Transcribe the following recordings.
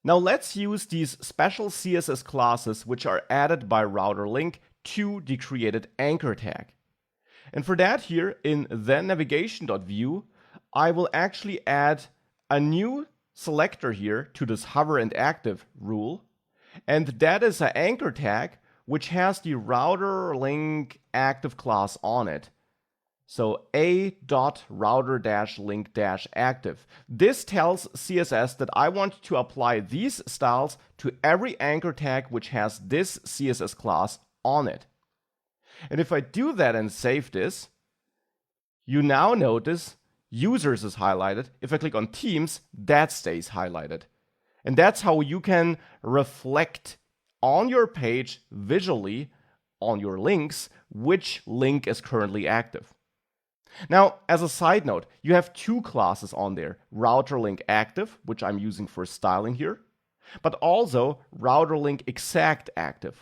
Now let's use these special CSS classes which are added by router_link to the created anchor tag. And for that here in the navigation.view, I will actually add a new selector here to this hover and active rule. And that is an anchor tag which has the router_link active class on it. So a.router-link-active. This tells CSS that I want to apply these styles to every anchor tag which has this CSS class on it. And if I do that and save this, you now notice users is highlighted. If I click on teams, that stays highlighted. And that's how you can reflect on your page visually on your links which link is currently active. Now, as a side note, you have two classes on there, router_link_active, which I'm using for styling here, but also router_link_exact_active.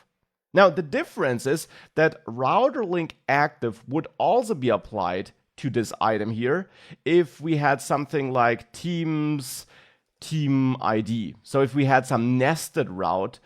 Now, the difference is that router_link_active would also be applied to this item here if we had something like teams team ID. So if we had some nested route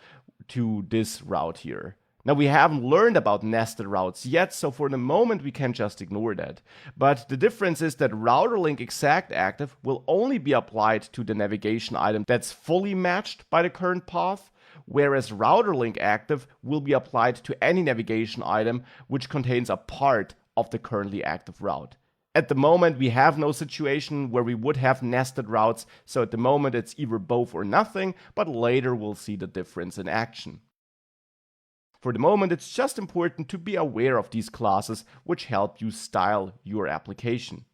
to this route here. Now, we haven't learned about nested routes yet, so for the moment we can just ignore that. But the difference is that router_link_exact_active will only be applied to the navigation item that's fully matched by the current path, whereas router_link_active will be applied to any navigation item which contains a part of the currently active route. At the moment, we have no situation where we would have nested routes, so at the moment it's either both or nothing, but later we'll see the difference in action. For the moment, it's just important to be aware of these classes which help you style your application.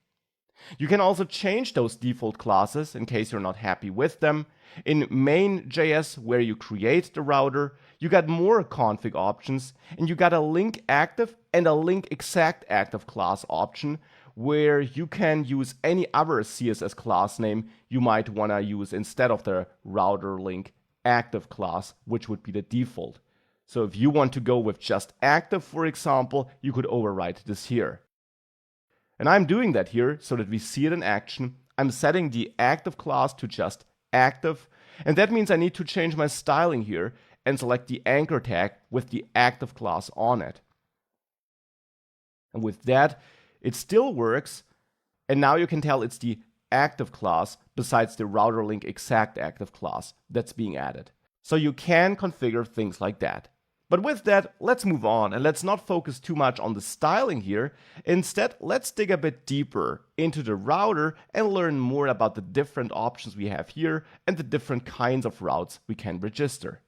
You can also change those default classes in case you're not happy with them. In main.js, where you create the router, you got more config options, and you got a link active and a link exact active class option, where you can use any other CSS class name you might want to use instead of the router_link_active class, which would be the default. So if you want to go with just active, for example, you could override this here. And I'm doing that here so that we see it in action. I'm setting the active class to just active, and that means I need to change my styling here and select the anchor tag with the active class on it. And with that, it still works, and now you can tell it's the active class besides the router_link_exact_active class that's being added. So you can configure things like that. But with that, let's move on and let's not focus too much on the styling here. Instead, let's dig a bit deeper into the router and learn more about the different options we have here and the different kinds of routes we can register.